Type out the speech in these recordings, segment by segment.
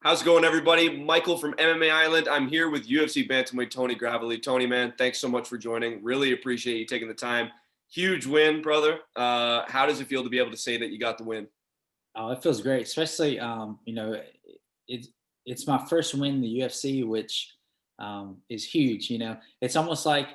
How's it going, everybody? Michael from MMA Island. I'm here with UFC bantamweight Tony Gravely. Tony, man, thanks so much for joining. Really appreciate you taking the time. Huge win, brother. How does it feel to be able to say that you got the win? Oh, it feels great, especially it's it's my first win in the UFC, which is huge. It's almost like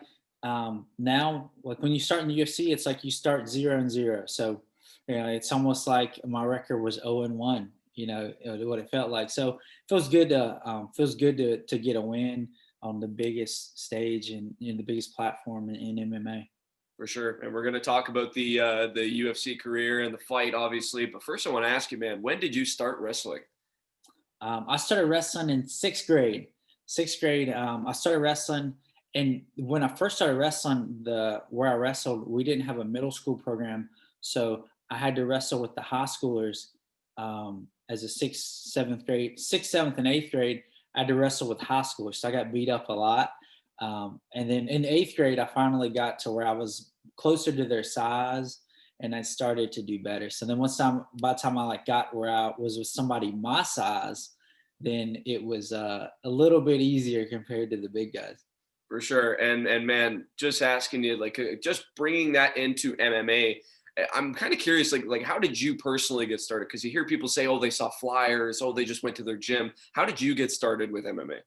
now, like when you start in the UFC, it's like you start 0-0. So, it's almost like my record was 0-1. What it felt like. So, it feels good to get a win on the biggest stage and the biggest platform in MMA. For sure. And we're going to talk about the UFC career and the fight, obviously. But first, I want to ask you, man, when did you start wrestling? I started wrestling in sixth grade. Sixth grade, I started wrestling, and when I first started wrestling, the where I wrestled, we didn't have a middle school program, so I had to wrestle with the high schoolers as a sixth, seventh, and eighth grade. I had to wrestle with high schoolers, so I got beat up a lot. And then in eighth grade, I finally got to where I was closer to their size, and I started to do better. So then by the time I got where I was with somebody my size, then it was a little bit easier compared to the big guys. For sure. And man, just asking you, just bringing that into MMA. I'm kind of curious, like how did you personally get started? Because you hear people say, oh, they saw flyers, oh, they just went to their gym. How did you get started with MMA?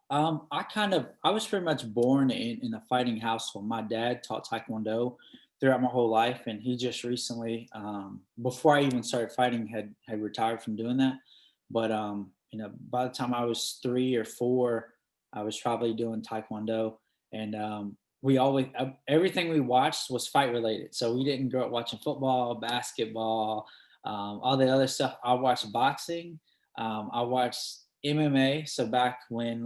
I was pretty much born in a fighting household. My dad taught Taekwondo throughout my whole life, and he just recently, before I even started fighting, had retired from doing that. But by the time I was 3 or 4, I was probably doing Taekwondo, and we always everything we watched was fight related. So we didn't grow up watching football, basketball, all the other stuff. I watched boxing. I watched MMA. So back when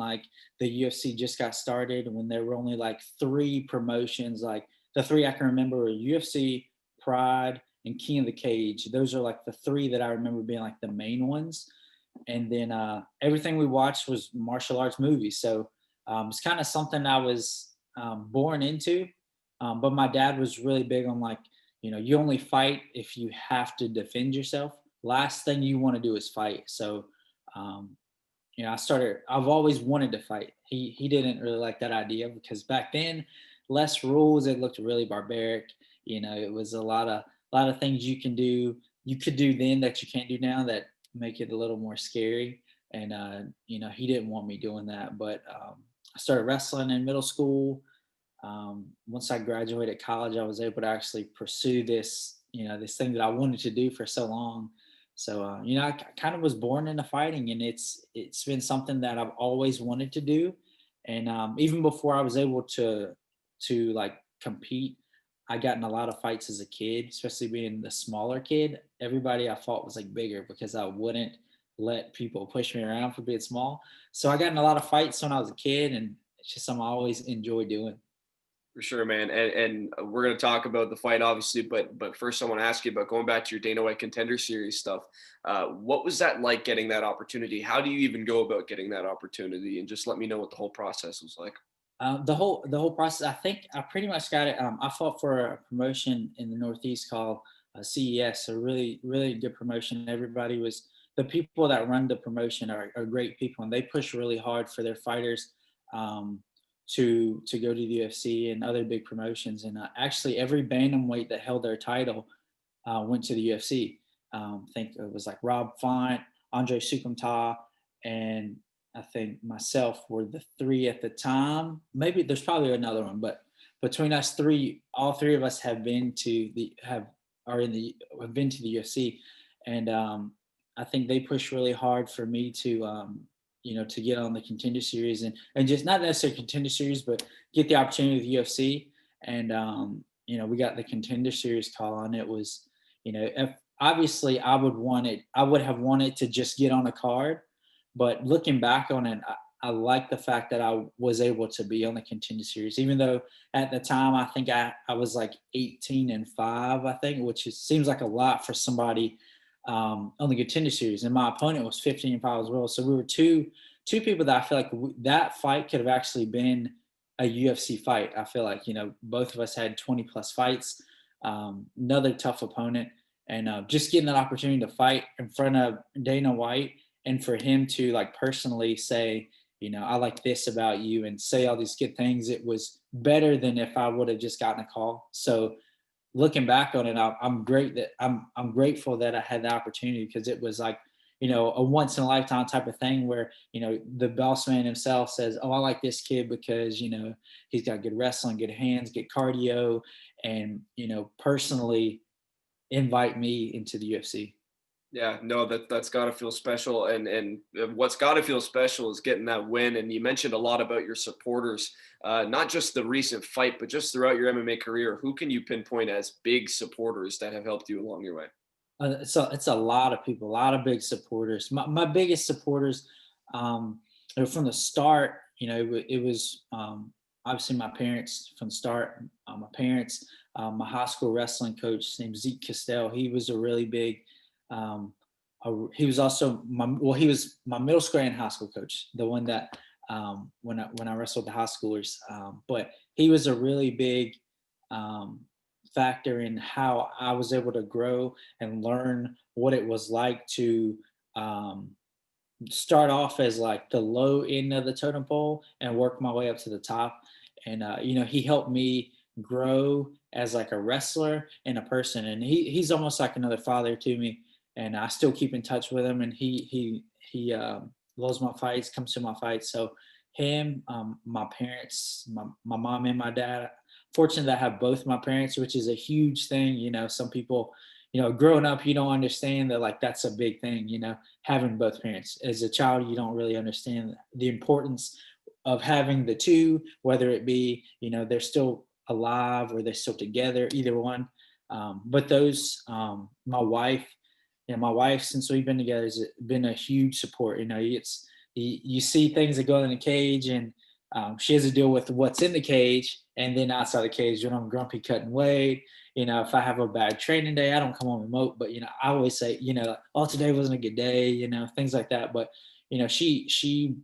the UFC just got started, when there were only like three promotions, like the three I can remember were UFC, Pride, and King of the Cage. Those are like the three that I remember being like the main ones. And then everything we watched was martial arts movies. So it's kind of something I was born into. But my dad was really big on you only fight if you have to defend yourself. Last thing you want to do is fight. So um, I've always wanted to fight. He didn't really like that idea because back then, less rules. It looked really barbaric. It was a lot of things you could do then that you can't do now that make it a little more scary. And he didn't want me doing that. But I started wrestling in middle school. Once I graduated college, I was able to actually pursue this thing that I wanted to do for so long. So I kind of was born into fighting, and it's been something that I've always wanted to do. And even before I was able to compete, I got in a lot of fights as a kid, especially being the smaller kid. Everybody I fought was like bigger because I wouldn't let people push me around for being small. So I got in a lot of fights when I was a kid, and it's just something I always enjoy doing. For sure, man. And we're going to talk about the fight, obviously. But first, I want to ask you about going back to your Dana White Contender Series stuff. What was that like getting that opportunity? How do you even go about getting that opportunity? And just let me know what the whole process was like. The whole process. I think I pretty much got it. I fought for a promotion in the Northeast called CES, a really really good promotion. The people that run the promotion are great people, and they push really hard for their fighters um, to go to the UFC and other big promotions. And actually, every bantamweight that held their title went to the UFC. I think it was like Rob Font, Andre Sukumta, and I think myself were the three at the time. Maybe there's probably another one, but between us three, all three of us have been to the have are in the have been to the UFC, and I think they push really hard for me to get on the contender series and just not necessarily contender series, but get the opportunity with UFC. And we got the contender series call, and it was, if, obviously I would have wanted to just get on a card, but looking back on it, I like the fact that I was able to be on the contender series, even though at the time I think I was like 18-5, I think, which seems like a lot for somebody on the contender series. And my opponent was 15-5 as well. So we were two people that I feel like that fight could have actually been a UFC fight. I feel like both of us had 20 plus fights. Another tough opponent, and just getting an opportunity to fight in front of Dana White and for him to like personally say, I like this about you and say all these good things, it was better than if I would have just gotten a call. So looking back on it, I'm great that I'm grateful that I had the opportunity, because it was like, a once in a lifetime type of thing where, the boss man himself says, "Oh, I like this kid because, he's got good wrestling, good hands, good cardio," and, personally invite me into the UFC. Yeah, no, that's got to feel special, and what's got to feel special is getting that win. And you mentioned a lot about your supporters, not just the recent fight, but just throughout your MMA career. Who can you pinpoint as big supporters that have helped you along your way? It's a lot of people, a lot of big supporters. My biggest supporters, from the start, it was obviously my parents from the start. My parents, my high school wrestling coach named Zeke Castell. He was a really big. Um, he was also he was my middle school and high school coach, the one that when I wrestled the high schoolers. But he was a really big um, factor in how I was able to grow and learn what it was like to um, start off as like the low end of the totem pole and work my way up to the top. And he helped me grow as like a wrestler and a person. And he's almost like another father to me. And I still keep in touch with him. And he loves my fights, comes to my fights. So him, my parents, my mom and my dad. Fortunate that I have both my parents, which is a huge thing. Some people, growing up, you don't understand that like that's a big thing. Having both parents. As a child, you don't really understand the importance of having the two, whether it be, they're still alive or they're still together, either one. But those, my wife, since we've been together, has been a huge support. You see things that go in the cage, and she has to deal with what's in the cage, and then outside the cage, when I'm grumpy cutting weight, if I have a bad training day, I don't come home remote, but I always say, like, oh, today wasn't a good day, things like that. But she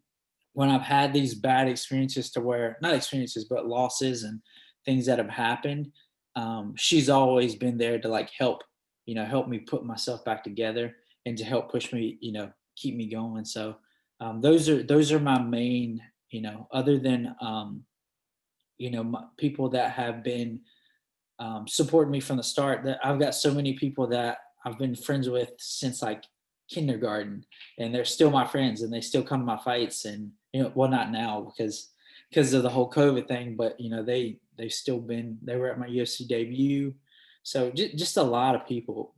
when I've had these bad experiences, to where not experiences, but losses and things that have happened, she's always been there to like help me put myself back together and to help push me, keep me going. So those are my main, other than people that have been supporting me from the start. That I've got so many people that I've been friends with since like kindergarten, and they're still my friends, and they still come to my fights. And well, not now because of the whole COVID thing, but they were at my UFC debut. So just a lot of people.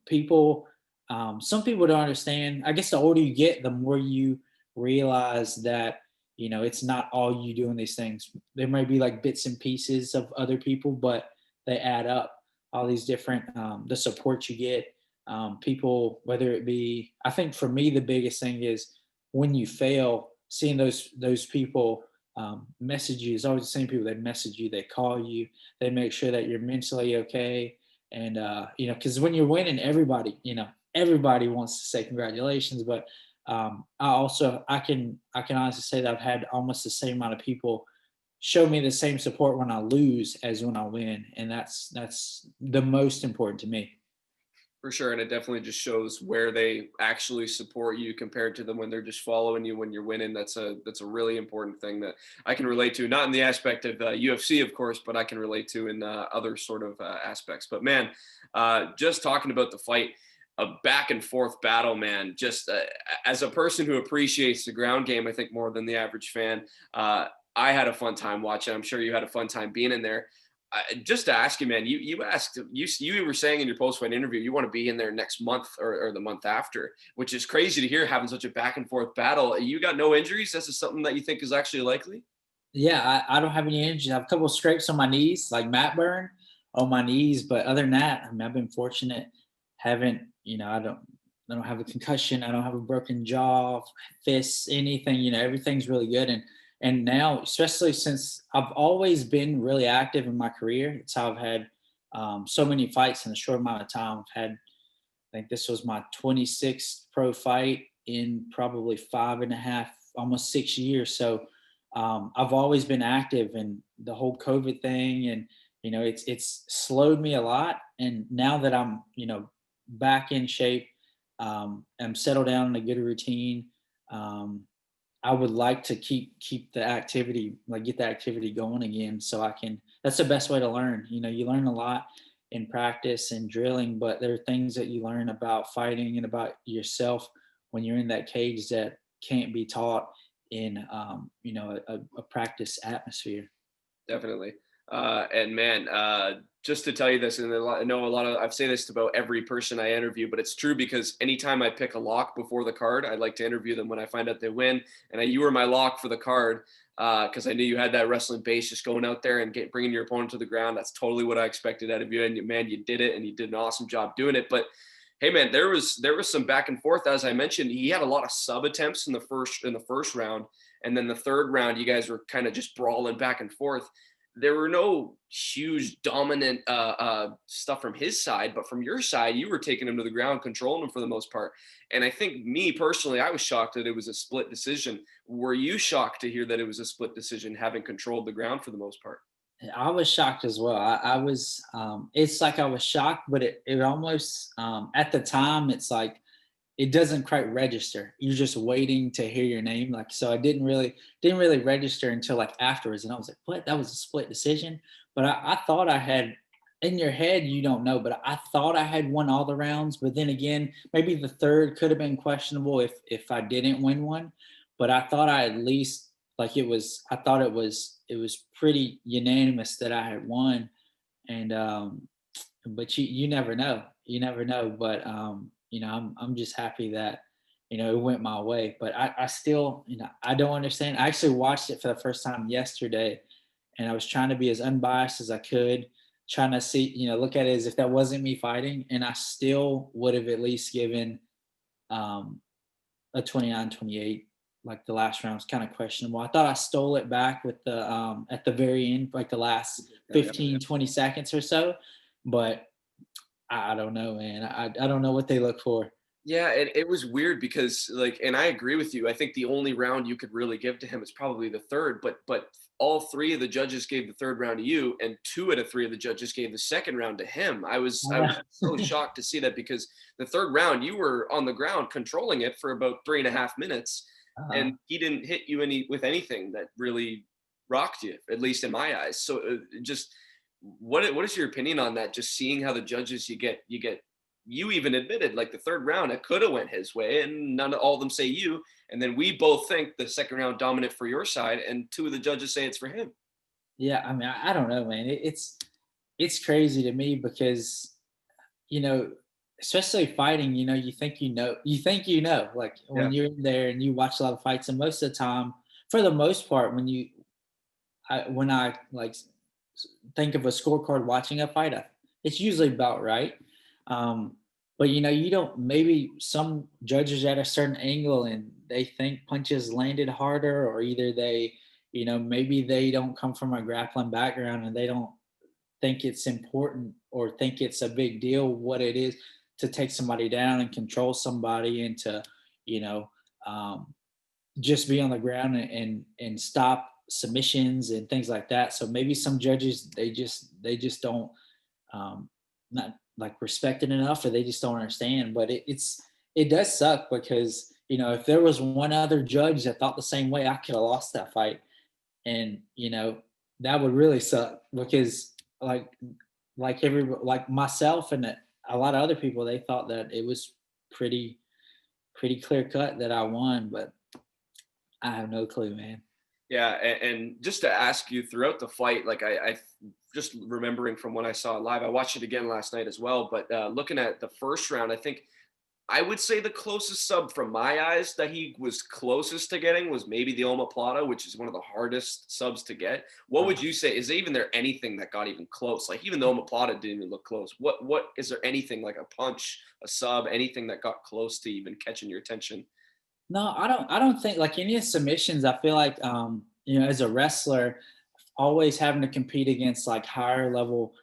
Some people don't understand. I guess the older you get, the more you realize that it's not all you doing these things. There may be like bits and pieces of other people, but they add up. All these different the support you get, people, whether it be, I think for me the biggest thing is when you fail, seeing those people message you. It's always the same people that message you, they call you, they make sure that you're mentally okay. And because when you're winning, everybody wants to say congratulations. But I can honestly say that I've had almost the same amount of people show me the same support when I lose as when I win, and that's the most important to me. For sure, and it definitely just shows where they actually support you compared to them when they're just following you when you're winning. That's a really important thing that I can relate to, not in the aspect of UFC, of course, but I can relate to in other sort of aspects. But man, just talking about the fight, a back and forth battle, man. Just as a person who appreciates the ground game, I think more than the average fan. I had a fun time watching. I'm sure you had a fun time being in there. Just to ask you, man, you were saying in your post fight interview you want to be in there next month or the month after, which is crazy to hear, having such a back and forth battle. You got no injuries? This is something that you think is actually likely? Yeah, I don't have any injuries. I have a couple of scrapes on my knees, like mat burn on my knees, but other than that, I mean, I've been fortunate. Haven't I don't have a concussion. I don't have a broken jaw, fists, anything. Everything's really good. And now, especially since I've always been really active in my career, it's how I've had so many fights in a short amount of time. I've had, I think this was my 26th pro fight in probably 5.5, almost 6 years. So I've always been active, and the whole COVID thing, and it's slowed me a lot. And now that I'm back in shape, I'm settled down in a good routine. um, I would like to keep the activity, like get the activity going again, so I can. That's the best way to learn. You know, you learn a lot in practice and drilling, but there are things that you learn about fighting and about yourself when you're in that cage that can't be taught in, a practice atmosphere. Definitely. And man, just to tell you this, and I know a lot of, I've say this to about every person I interview, but it's true because anytime I pick a lock before the card, I like to interview them when I find out they win. And you were my lock for the card because I knew you had that wrestling base, just going out there and bringing your opponent to the ground. That's totally what I expected out of you. And man, you did it, and you did an awesome job doing it. But hey, man, there was some back and forth, as I mentioned. He had a lot of sub attempts in the first round, and then the third round, you guys were kind of just brawling back and forth. There were no huge dominant stuff from his side, but from your side, you were taking him to the ground, controlling him for the most part. And I think me personally, I was shocked that it was a split decision. Were you shocked to hear that it was a split decision, having controlled the ground for the most part? I was shocked as well. I was, it's like I was shocked, but it almost, at the time, it's like it doesn't quite register. You're just waiting to hear your name. Like, so I didn't really register until like afterwards. And I was like, what? That was a split decision. But I thought I had, in your head, you don't know, but I thought I had won all the rounds. But then again, maybe the third could have been questionable if I didn't win one. But I thought I at least, like, I thought it was pretty unanimous that I had won. And but you never know. You never know. But I'm just happy that it went my way. But I still, I don't understand. I actually watched it for the first time yesterday, and I was trying to be as unbiased as I could, trying to see, look at it as if that wasn't me fighting, and I still would have at least given um, a 29-28. Like the last round was kind of questionable. I thought I stole it back with the at the very end, like the last Yeah, yeah. 15-20 seconds or so. But I don't know, man. I don't know what they look for. Yeah, it was weird because like, and I agree with you. I think the only round you could really give to him is probably the third, but all three of the judges gave the third round to you, and two out of three of the judges gave the second round to him. I was so shocked to see that because the third round you were on the ground controlling it for about 3.5 minutes, uh, and he didn't hit you with anything that really rocked you, at least in my eyes. So just what is your opinion on that? Just seeing how the judges you get you even admitted like the third round it could have went his way, and none of all of them say you, and then we both think the second round dominant for your side, and two of the judges say it's for him. yeah, I mean, I don't know, man. It's crazy to me because you know, especially fighting, you think like Yeah. when you're in there and you watch a lot of fights, and most of the time, for the most part, when I like think of a scorecard watching a fight, it's usually about right. Um, but you don't. Maybe some judges at a certain angle and they think punches landed harder, or either maybe they don't come from a grappling background and they don't think it's important or think it's a big deal what it is to take somebody down and control somebody and to you know um, just be on the ground and stop submissions and things like that. So maybe some judges they just don't not like respect it enough, or they just don't understand. But it does suck because if there was one other judge that thought the same way, I could have lost that fight, and that would really suck because like like myself and a lot of other people, they thought that it was pretty pretty clear cut that I won, but I have no clue, man. Yeah, and just to ask you throughout the fight, like I just remembering from when I saw it live, I watched it again last night as well, but looking at the first round, I think I would say the closest sub from my eyes that he was closest to getting was maybe the omoplata, which is one of the hardest subs to get. What would Uh, you say? Is there even there anything that got even close? Like even the omoplata didn't even look close. What is there anything like a punch, a sub, anything that got close to even catching your attention? no, I don't think like any submissions. I feel like as a wrestler, always having to compete against like higher level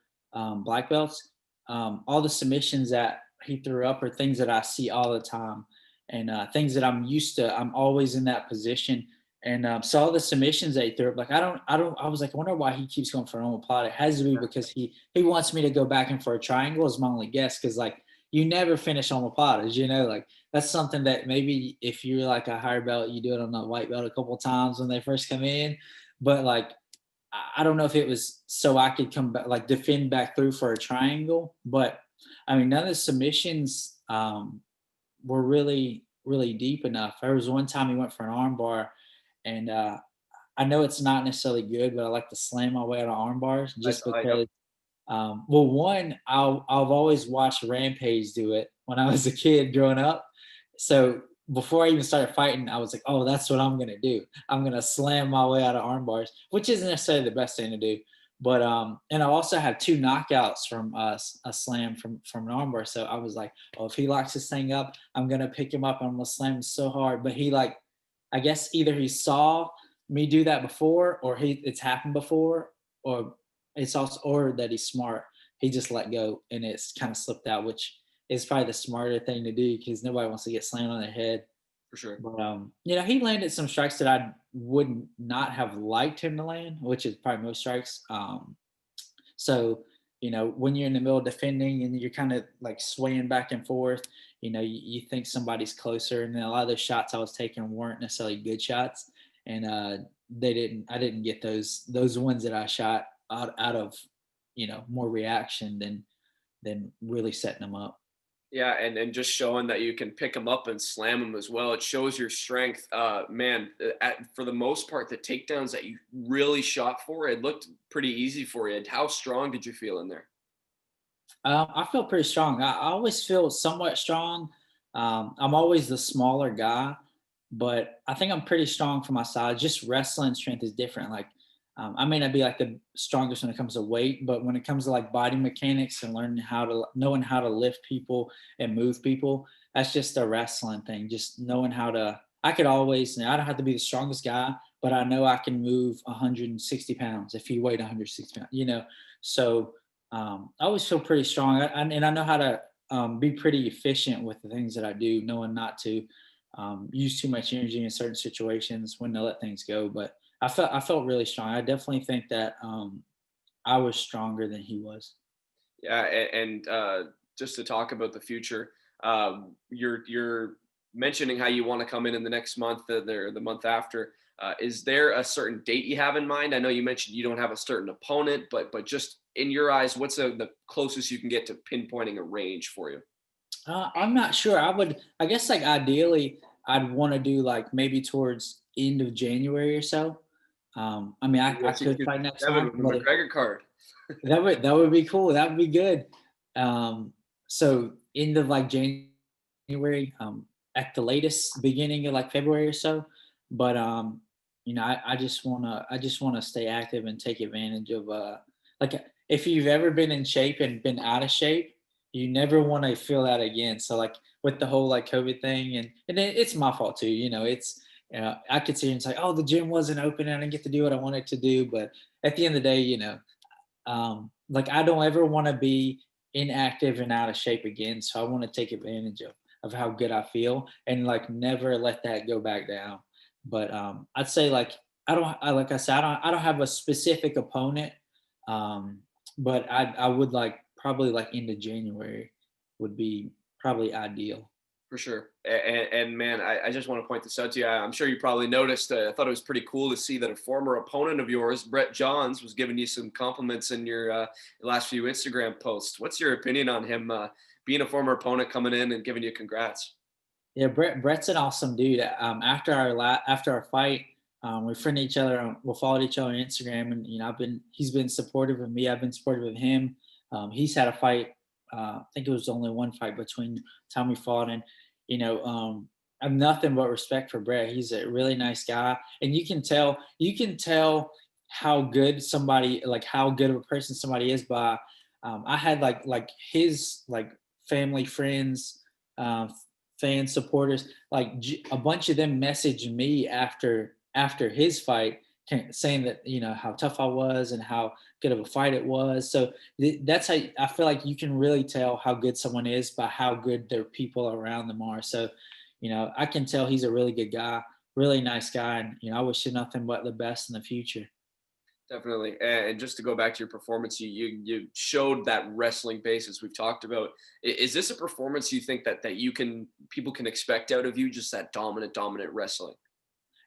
black belts. All the submissions that he threw up are things that I see all the time, and things that I'm used to. I'm always in that position, and so all the submissions that he threw up, like I don't. I was like, I wonder why he keeps going for an omoplata. It has to be because he wants me to go back in for a triangle. Is my only guess because like you never finish omoplatas, like that's something that maybe if you're like a higher belt, you do it on a white belt a couple of times when they first come in. But like, I don't know if it was so I could come back, like defend back through for a triangle, but I mean, none of the submissions were really, really deep enough. There was one time he went for an armbar, and I know it's not necessarily good, but I like to slam my way out of arm bars I just saw, yep, because. Well, one, I've always watched Rampage do it when I was a kid growing up. So before I even started fighting, I was like, oh, that's what I'm gonna do. I'm gonna slam my way out of arm bars, which isn't necessarily the best thing to do. But and I also have two knockouts from a slam from an armbar. So I was like, oh, if he locks this thing up, I'm gonna pick him up and I'm gonna slam him so hard. But he like, I guess either he saw me do that before, or it's happened before, or it's also or that he's smart. He just let go and it's kind of slipped out, which is probably the smarter thing to do because nobody wants to get slammed on their head. for sure. But he landed some strikes that I would not have liked him to land, which is probably most strikes. So, when you're in the middle of defending and you're kind of like swaying back and forth, you think somebody's closer. And then a lot of those shots I was taking weren't necessarily good shots. And I didn't get those ones that I shot out of, more reaction than really setting them up. Yeah, and just showing that you can pick them up and slam them as well. It shows your strength. Man, for the most part, the takedowns that you really shot for, it looked pretty easy for you. How strong did you feel in there? I feel pretty strong. I always feel somewhat strong. I'm always the smaller guy, but I think I'm pretty strong for my size. Just wrestling strength is different. Like, I may not be like the strongest when it comes to weight, but when it comes to like body mechanics and knowing how to lift people and move people, that's just a wrestling thing. Just knowing how to. I could always. I don't have to be the strongest guy, but I know I can move 160 pounds if you weighed 160 pounds. So I always feel pretty strong, and I know how to be pretty efficient with the things that I do, knowing not to use too much energy in certain situations, when to let things go. But I felt really strong. I definitely think that I was stronger than he was. Yeah, and just to talk about the future, you're mentioning how you want to come in the next month, the month after. Is there a certain date you have in mind? I know you mentioned you don't have a certain opponent, but just in your eyes, what's the closest you can get to pinpointing a range for you? I'm not sure. I guess, like ideally, I'd want to do like maybe towards end of January or so. I mean, Maybe I I could fight next month, with the but McGregor card. that would be cool. That would be good. So end of like January, at the latest beginning of like February or so. But I just wanna stay active and take advantage of like if you've ever been in shape and been out of shape, you never want to feel that again. So like with the whole like COVID thing, and it's my fault too. It's I could sit here and say, oh, the gym wasn't open and I didn't get to do what I wanted to do, but at the end of the day, like I don't ever want to be inactive and out of shape again. So I want to take advantage of how good I feel and like never let that go back down. But I'd say like like I said, I don't have a specific opponent. Um, but I would like probably like into January would be probably ideal. For sure. And man, I just want to point this out to you. I'm sure you probably noticed. I thought it was pretty cool to see that a former opponent of yours, Brett Johns, was giving you some compliments in your last few Instagram posts. What's your opinion on him being a former opponent coming in and giving you congrats? Yeah, Brett's an awesome dude. After our fight, we friended each other. We followed each other on Instagram, and he's been supportive of me. I've been supportive of him. He's had a fight. I think it was only one fight between time we fought, and I have nothing but respect for Brett. He's a really nice guy, and you can tell how good of a person somebody is by. I had like his like family friends. Fan supporters, like a bunch of them messaged me after his fight, saying that how tough I was and how good of a fight it was. So that's how I feel like you can really tell how good someone is by how good their people around them are. So, I can tell he's a really good guy, really nice guy, and I wish him nothing but the best in the future. Definitely. And just to go back to your performance, you showed that wrestling basis we've talked about. Is this a performance you think that you can people can expect out of you? Just that dominant wrestling.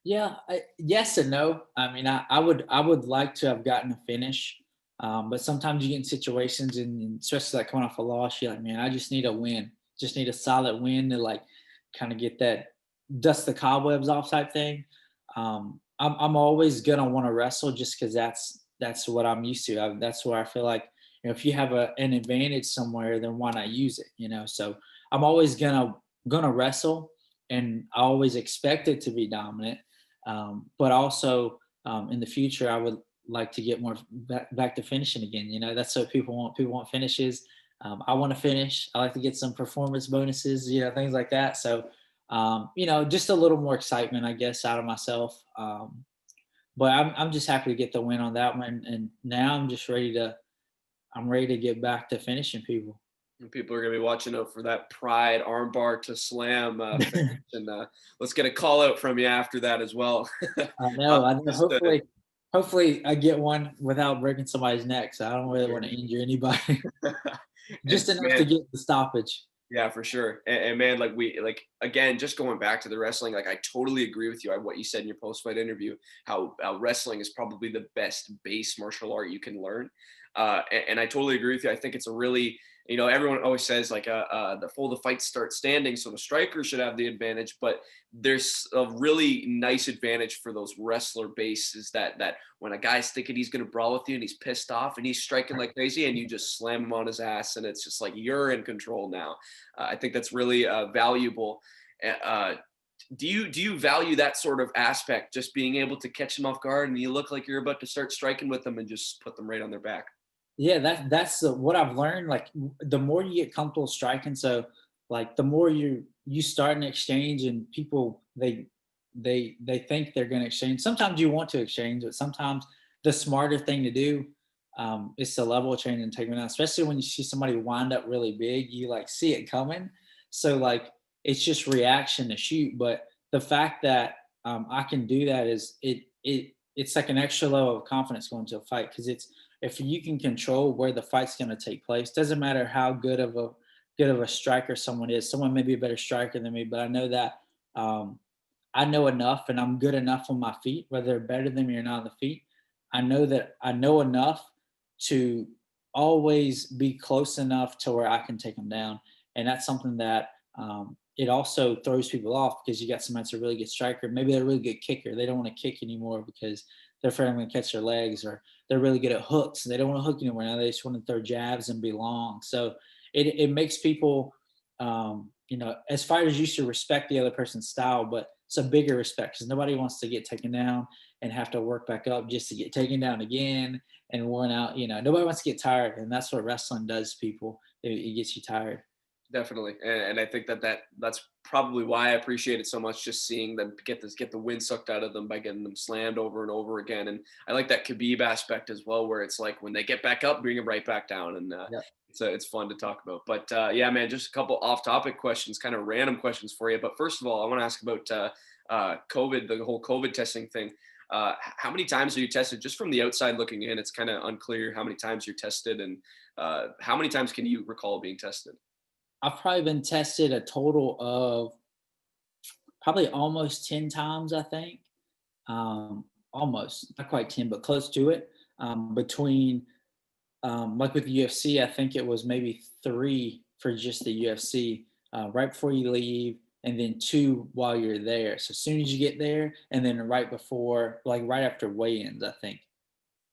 Yeah, yes and no. I mean, I would like to have gotten a finish, but sometimes you get in situations, and especially like coming off a loss, you're like, man, I just need a win, just need a solid win to like kind of get that dust the cobwebs off type thing. I'm always gonna want to wrestle just because that's what I'm used to. That's where I feel like, if you have an advantage somewhere, then why not use it? So I'm always gonna wrestle, and I always expect it to be dominant, but also, in the future, I would like to get more back to finishing again. That's what people want. People want finishes. I want to finish. I like to get some performance bonuses, things like that. So, just a little more excitement, I guess, out of myself. But I'm just happy to get the win on that one, and now I'm ready to get back to finishing people. And people are going to be watching out for that pride armbar to slam finish. And let's get a call out from you after that as well. I know. I know. Just Hopefully, I get one without breaking somebody's neck. So I don't really want to injure anybody. and Just enough to man, get the stoppage. yeah, for sure. And man, like again, just going back to the wrestling, like I totally agree with you on what you said in your post fight interview. How wrestling is probably the best base martial art you can learn. And I totally agree with you. I think it's a really, everyone always says like the fight starts standing, so the striker should have the advantage. But there's a really nice advantage for those wrestler bases that when a guy's thinking he's going to brawl with you and he's pissed off and he's striking like crazy and you just slam him on his ass and it's just like you're in control now. I think that's really valuable. Uh, do you value that sort of aspect, just being able to catch them off guard and you look like you're about to start striking with them and just put them right on their back? Yeah, that's what I've learned. Like, the more you get comfortable striking, so like the more you start an exchange, and people they think they're going to exchange. Sometimes you want to exchange, but sometimes the smarter thing to do, is to level change and take them out. Especially when you see somebody wind up really big, you like see it coming. So like it's just reaction to shoot. But the fact that, I can do that it's like an extra level of confidence going to a fight, because if you can control where the fight's going to take place, doesn't matter how good of a striker someone is. Someone may be a better striker than me, but I know that, I know enough, and I'm good enough on my feet, whether they're better than me or not on the feet. I know that I know enough to always be close enough to where I can take them down, and that's something that, it also throws people off, because you got someone that's a really good striker. Maybe they're a really good kicker. They don't want to kick anymore because they're afraid I'm going to catch their legs, or they're really good at hooks and they don't want to hook anymore. Now they just want to throw jabs and be long. So it makes people, as fighters used to respect the other person's style, but it's a bigger respect, because nobody wants to get taken down and have to work back up just to get taken down again and worn out. Nobody wants to get tired, and that's what wrestling does to people. It gets you tired. Definitely, and I think that's probably why I appreciate it so much. Just seeing them get the wind sucked out of them by getting them slammed over and over again, and I like that Khabib aspect as well, where it's like when they get back up, bring them right back down, and it's fun to talk about. But yeah, man, just a couple off-topic questions, kind of random questions for you. But first of all, I want to ask about COVID, the whole COVID testing thing. How many times are you tested? Just from the outside looking in, it's kind of unclear how many times you're tested, and how many times can you recall being tested? I've probably been tested a total of probably almost 10 times, I think. Almost, not quite 10, but close to it. Between, like with the UFC, I think it was maybe three for just the UFC, right before you leave, and then two while you're there. So as soon as you get there, and then right before, like right after weigh-ins, I think,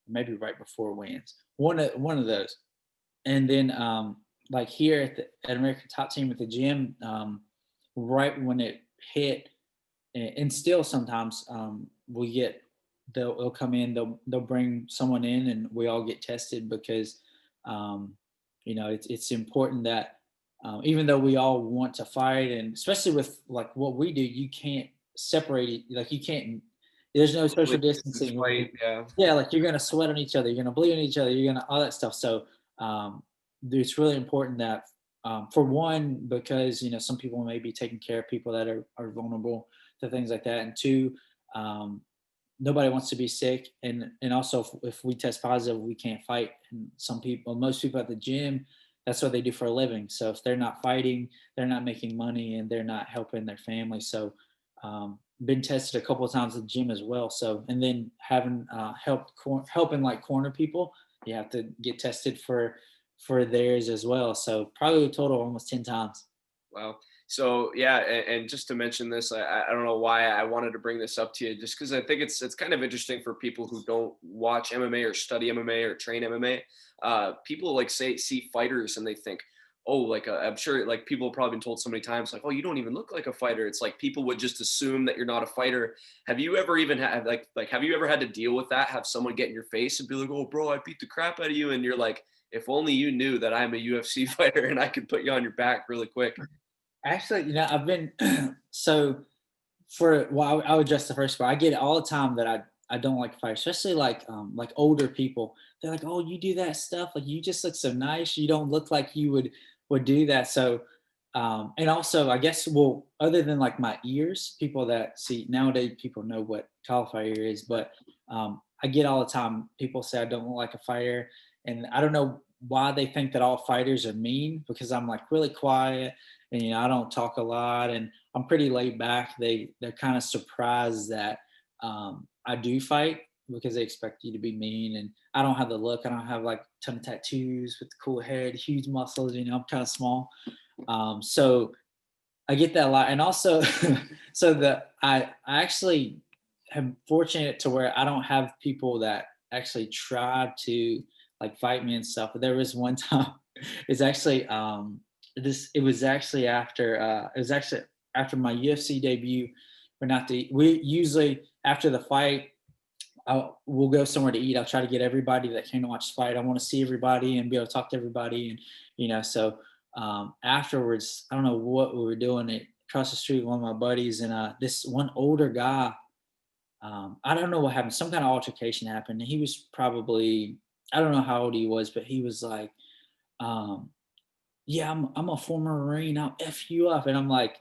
maybe right before weigh-ins, one of those. And then, like here at American Top Team at the gym, right when it hit, and still sometimes, we get they'll come in, they'll bring someone in, and we all get tested, because, it's important that, even though we all want to fight, and especially with like what we do, you can't separate it. Like, you can't, there's no social Really distance distancing. fight, yeah. Yeah, like you're gonna sweat on each other, you're gonna bleed on each other, you're gonna all that stuff. So, um, it's really important that, for one, because some people may be taking care of people that are vulnerable to things like that, and two, um, nobody wants to be sick, and also if we test positive, we can't fight. And most people at the gym, that's what they do for a living. So if they're not fighting, they're not making money, and they're not helping their family. So been tested a couple of times at the gym as well. So, and then having helping like corner people, you have to get tested for theirs as well. So probably a total of almost 10 times. Wow. So yeah, and just to mention this, I don't know why I wanted to bring this up to you, just because I think it's kind of interesting for people who don't watch MMA or study MMA or train MMA. People like say see fighters and they think, oh, like I'm sure like people have probably been told so many times, like, oh, you don't even look like a fighter. It's like people would just assume that you're not a fighter. Have you ever even had like have you ever had to deal with that? Have someone get in your face and be like, oh, bro, I beat the crap out of you, and you're like, if only you knew that I'm a UFC fighter and I could put you on your back really quick. Actually, I've been so for well, I'll address the first part. I get it all the time that I don't like fire, especially like older people. They're like, "Oh, you do that stuff. Like you just look so nice. You don't look like you would do that." So, and also, I guess, well, other than like my ears, people that see nowadays, people know what cauliflower ear is, but I get all the time people say I don't look like a fighter, and I don't know why they think that all fighters are mean because I'm like really quiet and I don't talk a lot and I'm pretty laid back. They're kind of surprised that I do fight because they expect you to be mean, and I don't have the look. I don't have like a ton of tattoos with the cool head, huge muscles. I'm kind of small, so I get that a lot. And also, so I actually am fortunate to where I don't have people that actually try to like fight me and stuff. But there was one time, it's actually it was actually after my UFC debut. We usually after the fight we'll go somewhere to eat. I'll try to get everybody that came to watch the fight. I want to see everybody and be able to talk to everybody. And, so afterwards, I don't know what we were doing it across the street, one of my buddies and this one older guy, I don't know what happened. Some kind of altercation happened. And he was probably, I don't know how old he was, but he was like, um, yeah, I'm a former Marine. I'll F you up. And I'm like,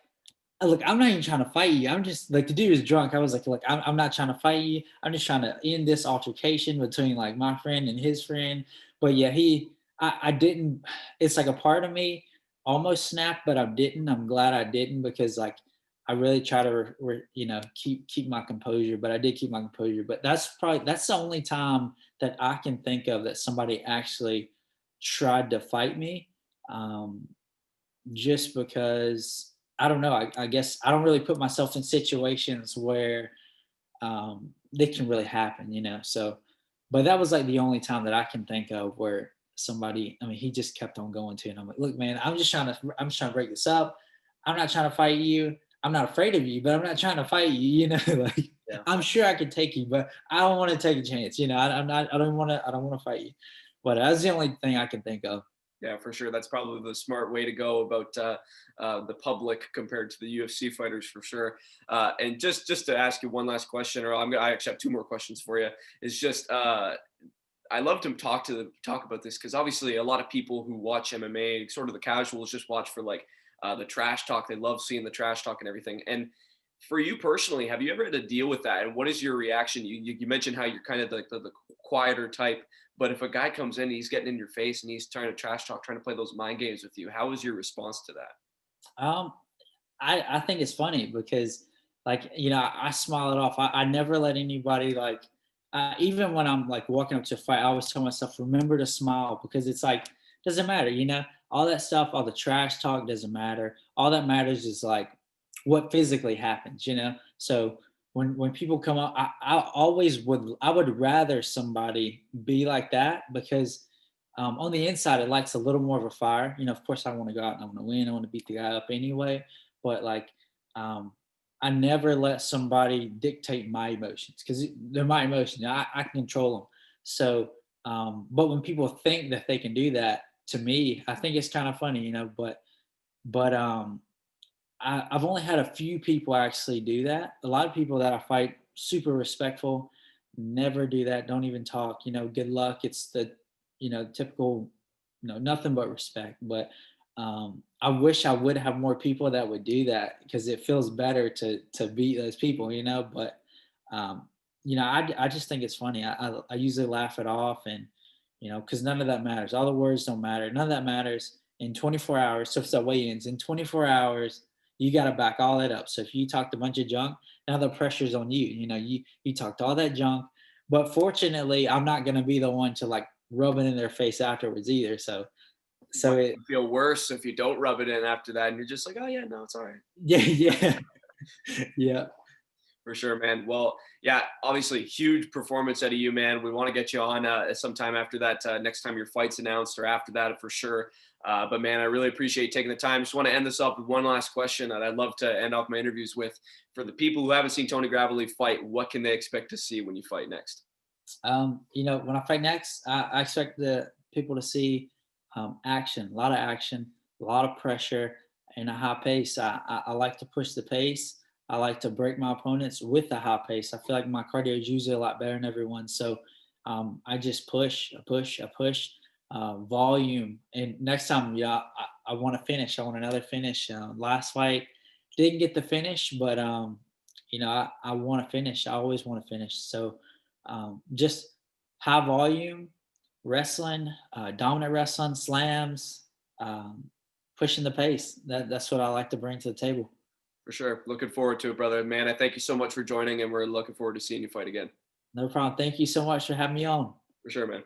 look, I'm not even trying to fight you. I'm just like the dude is drunk. I was like, look, I'm not trying to fight you. I'm just trying to end this altercation between like my friend and his friend. But yeah, I didn't. It's like a part of me almost snapped, but I didn't. I'm glad I didn't because like I really try to keep my composure. But I did keep my composure. But that's the only time that I can think of that somebody actually tried to fight me. Um, just because I don't know. I guess I don't really put myself in situations where they can really happen. So, but that was like the only time that I can think of where somebody. I mean, he just kept on going to, and I'm like, look, man, I'm just trying to break this up. I'm not trying to fight you. I'm not afraid of you, but I'm not trying to fight you. Like Yeah. I'm sure I could take you, but I don't want to take a chance. I'm not. I don't want to. I don't want to fight you. But that's the only thing I can think of. Yeah, for sure. That's probably the smart way to go about the public compared to the UFC fighters, for sure. And just to ask you one last question, or I actually have two more questions for you. Is just I love to talk about this because obviously a lot of people who watch MMA, sort of the casuals, just watch for like the trash talk. They love seeing the trash talk and everything. And for you personally, have you ever had to deal with that? And what is your reaction? You mentioned how you're kind of like the quieter type, but if a guy comes in, he's getting in your face and he's trying to trash talk, trying to play those mind games with you. How is your response to that? Um, I think it's funny because like I smile it off. I never let anybody like even when I'm like walking up to a fight, I always tell myself remember to smile because it's like doesn't matter, all that stuff, all the trash talk doesn't matter. All that matters is like what physically happens. So when people come up, I would rather somebody be like that because on the inside it lights a little more of a fire. Of course I want to go out and I want to win. I want to beat the guy up anyway, but like um, I never let somebody dictate my emotions because they're my emotions. I can control them. So, but when people think that they can do that to me, I think it's kind of funny. But I've only had a few people actually do that. A lot of people that I fight super respectful, never do that. Don't even talk. Good luck. It's the typical, nothing but respect. But I wish I would have more people that would do that because it feels better to beat those people. But I just think it's funny. I usually laugh it off, and because none of that matters. All the words don't matter. None of that matters in 24 hours. So if it's a weigh-ins in 24 hours, you got to back all that up. So if you talked a bunch of junk, now the pressure's on you. You talked all that junk, but fortunately, I'm not going to be the one to like rub it in their face afterwards either. So Might so it feel worse if you don't rub it in after that, and you're just like, oh yeah, no, it's all right. yeah yeah yeah. For sure, man. Well, yeah, obviously, huge performance out of you, man. We want to get you on sometime after that, next time your fight's announced, or after that for sure. But man, I really appreciate taking the time. Just want to end this up with one last question that I'd love to end off my interviews with. For the people who haven't seen Tony Gravely fight, what can they expect to see when you fight next? When I fight next, I expect the people to see action, a lot of action, a lot of pressure, and a high pace. I like to push the pace. I like to break my opponents with a high pace. I feel like my cardio is usually a lot better than everyone. So I just push, I push, I push, volume. And next time, yeah, I want to finish. I want another finish. Last fight didn't get the finish, but I want to finish. I always want to finish. So just high volume wrestling, dominant wrestling, slams, um, pushing the pace. That's what I like to bring to the table. For sure. Looking forward to it, brother. Man, I thank you so much for joining, and we're looking forward to seeing you fight again. No problem. Thank you so much for having me on. For sure, man.